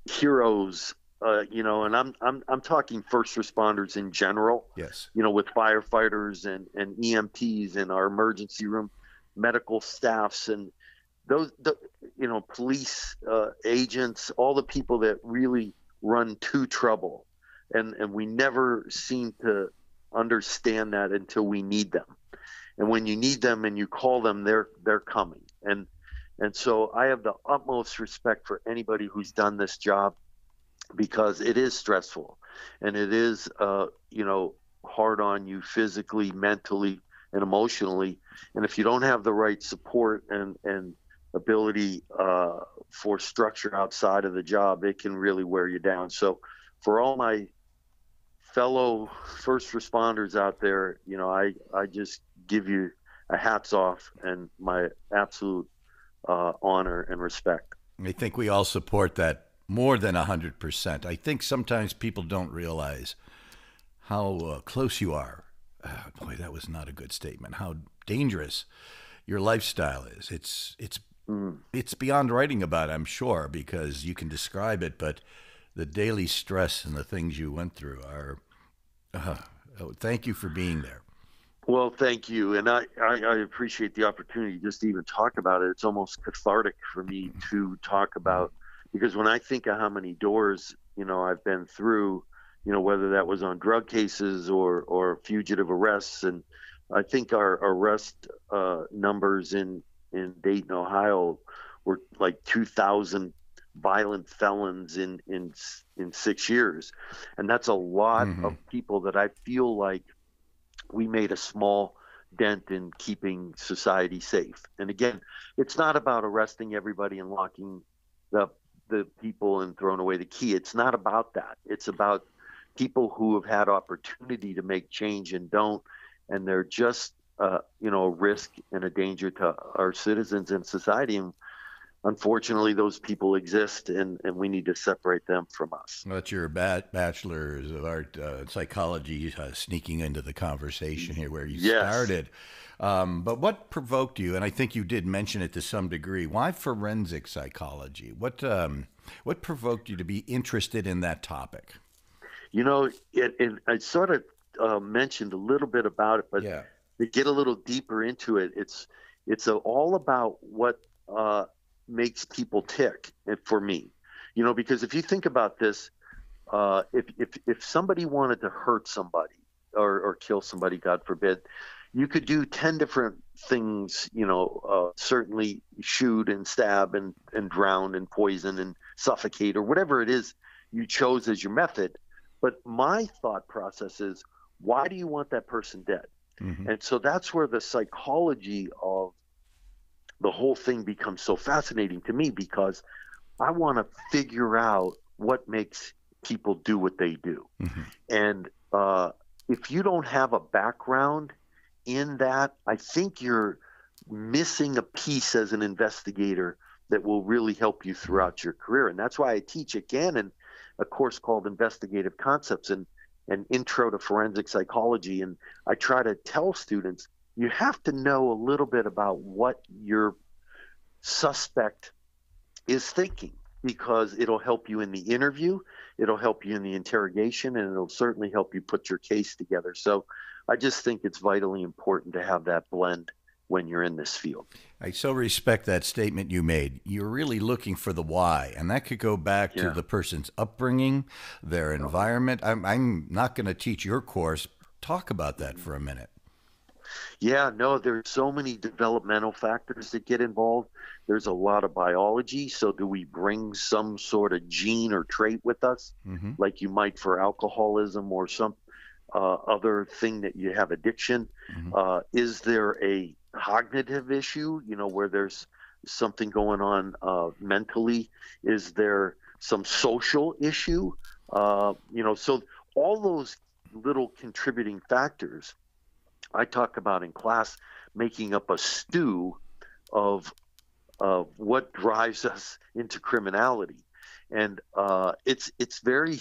heroes. And I'm talking first responders in general. Yes. With firefighters and EMTs and our emergency room medical staffs and those, police agents, all the people that really run to trouble. And we never seem to understand that until we need them. And when you need them and you call them, they're coming. And so I have the utmost respect for anybody who's done this job, because it is stressful and it is, hard on you physically, mentally, and emotionally. And if you don't have the right support and ability for structure outside of the job, it can really wear you down. So for all my fellow first responders out there, I just give you a hats off and my absolute honor and respect. I think we all support that more than 100%. I think sometimes people don't realize how close you are. Boy, that was not a good statement. How dangerous your lifestyle is. It's beyond writing about, I'm sure, because you can describe it, but the daily stress and the things you went through are, thank you for being there. Well, thank you. And I appreciate the opportunity just to even talk about it. It's almost cathartic for me to talk about, because when I think of how many doors, I've been through, whether that was on drug cases or fugitive arrests. And I think our arrest numbers in Dayton, Ohio were like 2,000 violent felons in 6 years. And that's a lot of people that I feel like we made a small dent in keeping society safe. And again, it's not about arresting everybody and locking the people and throwing away the key. It's not about that. It's about people who have had opportunity to make change and don't, and they're just a risk and a danger to our citizens and society. And unfortunately, those people exist, and we need to separate them from us. Well, that's your bachelor's of art psychology sneaking into the conversation here where you started. But what provoked you, and I think you did mention it to some degree, why forensic psychology? What provoked you to be interested in that topic? I sort of mentioned a little bit about it, but to get a little deeper into it, it's all about what makes people tick for me, because if you think about this, if somebody wanted to hurt somebody or kill somebody, God forbid, you could do 10 different things, certainly shoot and stab and drown and poison and suffocate or whatever it is you chose as your method. But my thought process is, why do you want that person dead? And so that's where the psychology of the whole thing becomes so fascinating to me, because I want to figure out what makes people do what they do. And if you don't have a background in that, I think you're missing a piece as an investigator that will really help you throughout your career. And that's why I teach again in a course called Investigative Concepts and an Intro to Forensic Psychology. And I try to tell students, you have to know a little bit about what your suspect is thinking, because it'll help you in the interview, it'll help you in the interrogation, and it'll certainly help you put your case together. So I just think it's vitally important to have that blend when you're in this field. I so respect that statement you made. You're really looking for the why, and that could go back to the person's upbringing, their environment. I'm not going to teach your course. Talk about that for a minute. Yeah, no, there's so many developmental factors that get involved. There's a lot of biology. So do we bring some sort of gene or trait with us, like you might for alcoholism or some other thing that you have addiction? Is there a cognitive issue, where there's something going on mentally? Is there some social issue? So all those little contributing factors I talk about in class, making up a stew of what drives us into criminality. And it's very,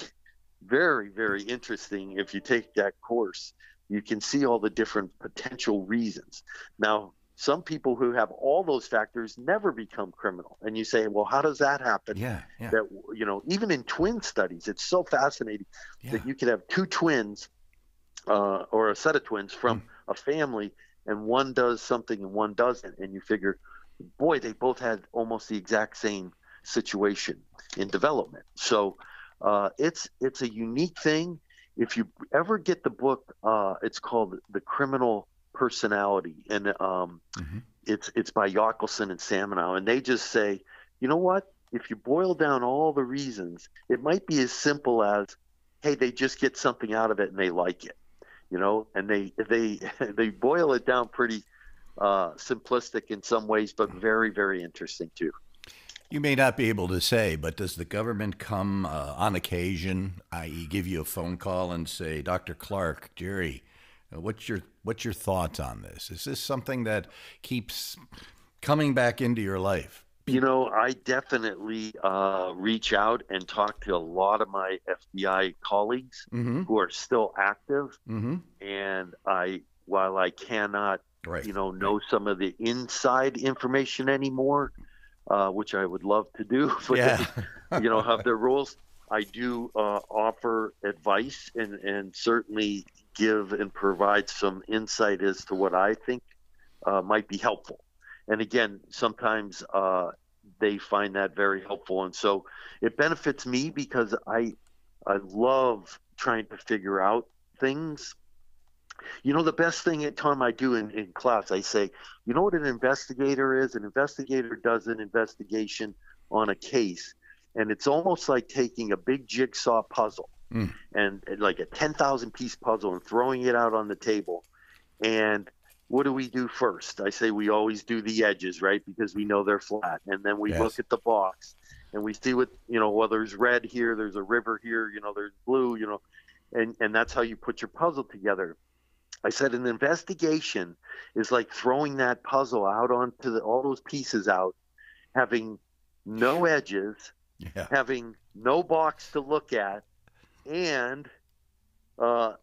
very, very interesting. If you take that course, you can see all the different potential reasons. Now, some people who have all those factors never become criminal. And you say, well, how does that happen? That, even in twin studies, it's so fascinating that you could have two twins or a set of twins from a family, and one does something and one doesn't. And you figure, boy, they both had almost the exact same situation in development. So it's a unique thing. If you ever get the book, it's called The Criminal Personality, and it's by Yockelson and Samenow, and they just say, you know what? If you boil down all the reasons, it might be as simple as, hey, they just get something out of it and they like it, and they boil it down pretty simplistic in some ways, but very, very interesting too. You may not be able to say, but does the government come on occasion, i.e., give you a phone call and say, Dr. Clark, Jerry, what's your thoughts on this? Is this something that keeps coming back into your life? I definitely reach out and talk to a lot of my FBI colleagues who are still active. And while I cannot, know some of the inside information anymore, which I would love to do, but have their rules. I do offer advice and certainly give and provide some insight as to what I think might be helpful. And again, sometimes they find that very helpful. And so it benefits me because I love trying to figure out things. The best thing at time I do in class, I say, you know what an investigator is? An investigator does an investigation on a case, and it's almost like taking a big jigsaw puzzle and like a 10,000 piece puzzle and throwing it out on the table. And what do we do first? I say we always do the edges, right? Because we know they're flat. And then we look at the box and we see what, well, there's red here, there's a river here, there's blue, and that's how you put your puzzle together. I said an investigation is like throwing that puzzle out onto all those pieces out, having no edges, having no box to look at, and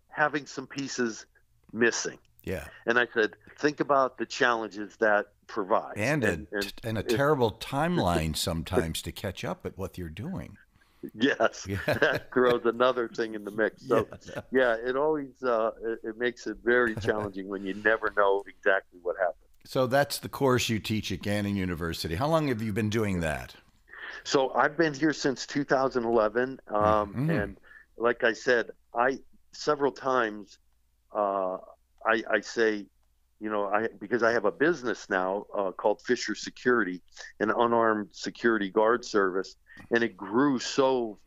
having some pieces missing. Yeah. And I said, think about the challenges that provides. And a terrible timeline sometimes to catch up at what you're doing. Yes, that throws another thing in the mix. So, it always it makes it very challenging when you never know exactly what happened. So that's the course you teach at Gannon University. How long have you been doing that? So I've been here since 2011, and like I said, several times I say, because I have a business now called Fisher Security, an unarmed security guard service, and it grew so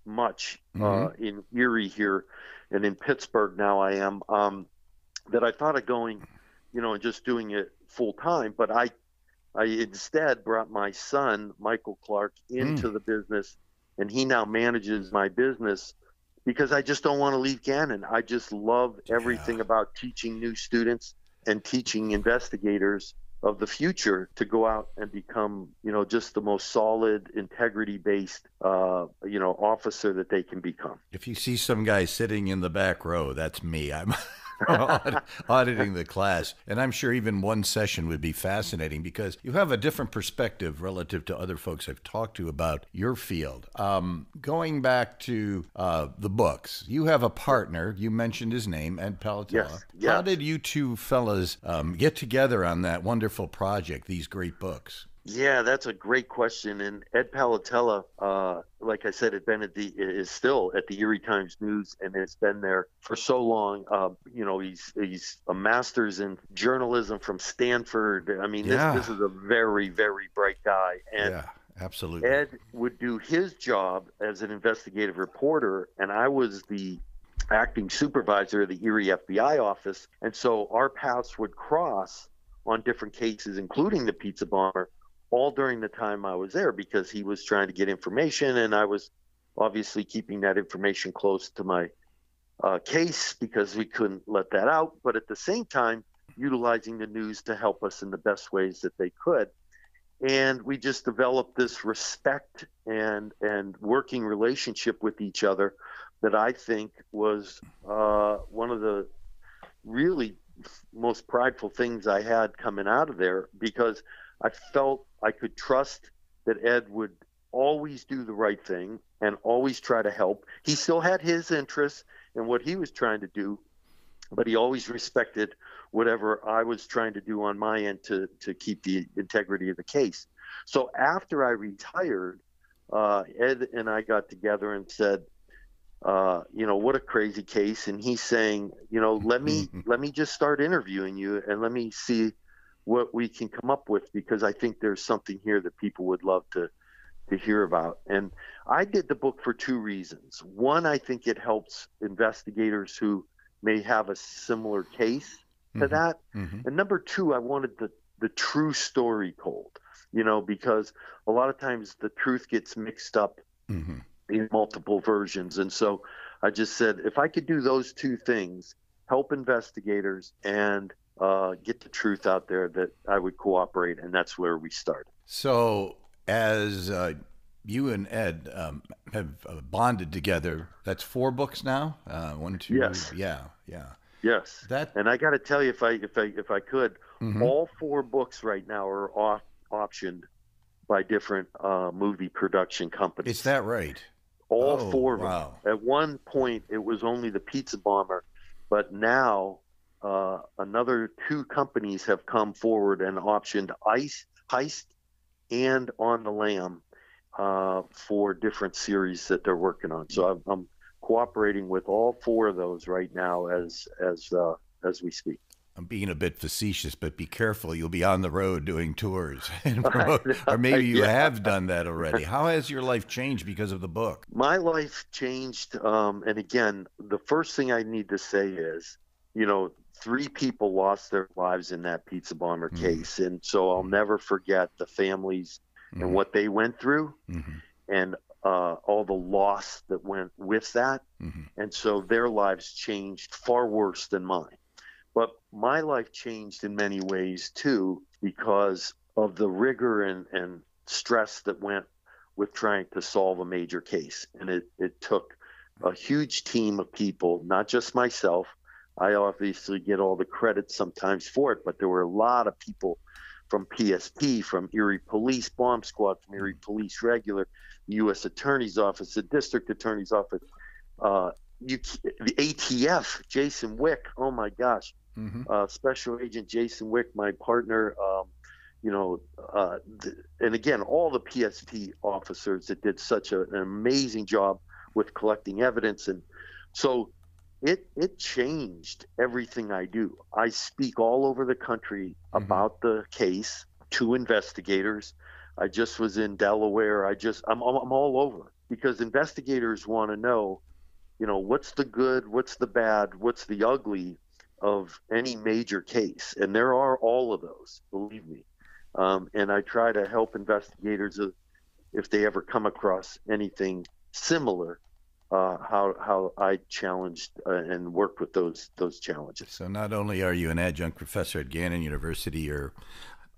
much in Erie here, and in Pittsburgh now I am, that I thought of going, and just doing it full time. But I instead brought my son, Michael Clark, into the business, and he now manages my business because I just don't want to leave Gannon. I just love everything about teaching new students and teaching investigators of the future to go out and become, just the most solid, integrity-based, officer that they can become. If you see some guy sitting in the back row, that's me. I'm auditing the class. And I'm sure even one session would be fascinating because you have a different perspective relative to other folks I've talked to about your field. Going back to the books, you have a partner. You mentioned his name, Ed Palatella. Yes. How did you two fellas get together on that wonderful project, these great books? Yeah, that's a great question. And Ed Palatella, like I said, is still at the Erie Times News, and it's been there for so long. He's a master's in journalism from Stanford. I mean, this is a very, very bright guy. And absolutely. Ed would do his job as an investigative reporter, and I was the acting supervisor of the Erie FBI office. And so our paths would cross on different cases, including the pizza bomber, all during the time I was there, because he was trying to get information, and I was obviously keeping that information close to my case because we couldn't let that out, but at the same time utilizing the news to help us in the best ways that they could. And we just developed this respect and working relationship with each other that I think was one of the really most prideful things I had coming out of there, because I felt I could trust that Ed would always do the right thing and always try to help. He still had his interests in what he was trying to do, but he always respected whatever I was trying to do on my end to keep the integrity of the case. So after I retired, Ed and I got together and said, what a crazy case. And he's saying, let me just start interviewing you and let me see what we can come up with, because I think there's something here that people would love to hear about. And I did the book for two reasons. One, I think it helps investigators who may have a similar case to that. And number two, I wanted the true story told. because a lot of times the truth gets mixed up in multiple versions. And so I just said, if I could do those two things, help investigators and get the truth out there, that I would cooperate. And that's where we started. So as you and Ed have bonded together, that's 4 books now? 1, 2, yes. Yeah. Yes. And I got to tell you, if I could, all 4 books right now are optioned by different movie production companies. Is that right? All 4 of them. Wow. At one point, it was only The Pizza Bomber, but now another 2 companies have come forward and optioned Heist and On the Lam for different series that they're working on. So I'm cooperating with all 4 of those right now as we speak. I'm being a bit facetious, but be careful. You'll be on the road doing tours and promote, or maybe you have done that already. How has your life changed because of the book? My life changed. And again, the first thing I need to say is, 3 people lost their lives in that Pizza Bomber case. And so I'll never forget the families and what they went through and all the loss that went with that. And so their lives changed far worse than mine. But my life changed in many ways, too, because of the rigor and stress that went with trying to solve a major case. And it took a huge team of people, not just myself. I obviously get all the credit sometimes for it, but there were a lot of people from PSP, from Erie Police Bomb Squad, from Erie Police Regular, the U.S. Attorney's Office, the District Attorney's Office, the ATF, Jason Wick, oh my gosh. Special Agent Jason Wick, my partner, and again, all the PSP officers that did such an amazing job with collecting evidence. And so it changed everything I do. I speak all over the country about the case to investigators. I just was in Delaware. I'm all over, because investigators want to know, what's the good, what's the bad, what's the ugly of any major case. And there are all of those, believe me. And I try to help investigators if they ever come across anything similar, how I challenged and worked with those challenges. So not only are you an adjunct professor at Gannon University, you're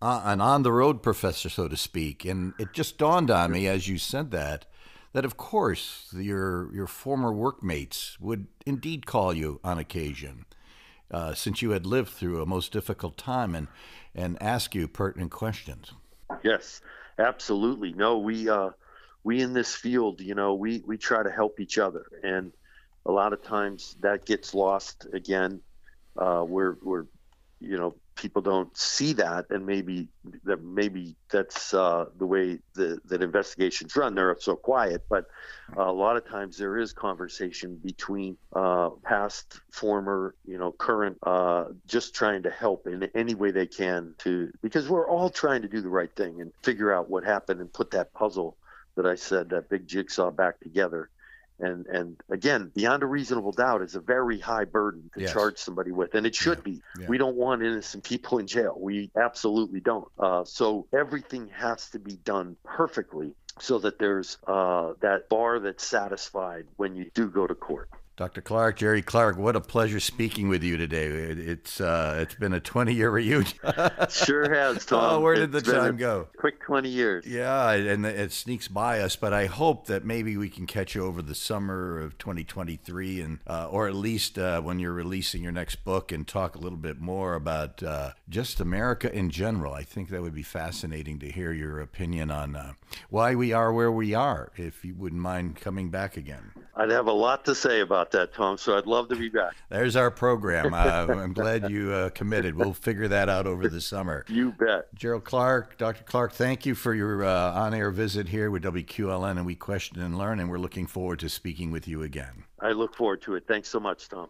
an on-the-road professor, so to speak. And it just dawned on me as you said that of course your former workmates would indeed call you on occasion, since you had lived through a most difficult time, and ask you pertinent questions. Yes, absolutely. No, we in this field, we try to help each other, and a lot of times that gets lost again. We're people don't see that, and maybe that's the way that investigations run. They're so quiet, but a lot of times there is conversation between past, former, current, just trying to help in any way they can, because we're all trying to do the right thing and figure out what happened and put that puzzle that I said, that big jigsaw, back together. And again, beyond a reasonable doubt is a very high burden to charge somebody with, and it should be. Yeah. We don't want innocent people in jail. We absolutely don't. So everything has to be done perfectly so that there's that bar that's satisfied when you do go to court. Dr. Clark, Jerry Clark, what a pleasure speaking with you today. It's been a 20-year reunion. Sure has, Tom. Oh, where did the time go? Quick 20 years. Yeah, and it sneaks by us, but I hope that maybe we can catch you over the summer of 2023, and or at least when you're releasing your next book, and talk a little bit more about just America in general. I think that would be fascinating to hear your opinion on why we are where we are, if you wouldn't mind coming back again. I'd have a lot to say about that, Tom, so I'd love to be back. There's our program. I'm glad you committed. We'll figure that out over the summer. You bet. Gerald Clark, Dr. Clark, thank you for your on-air visit here with WQLN and We Question and Learn, and we're looking forward to speaking with you again. I look forward to it. Thanks so much, Tom.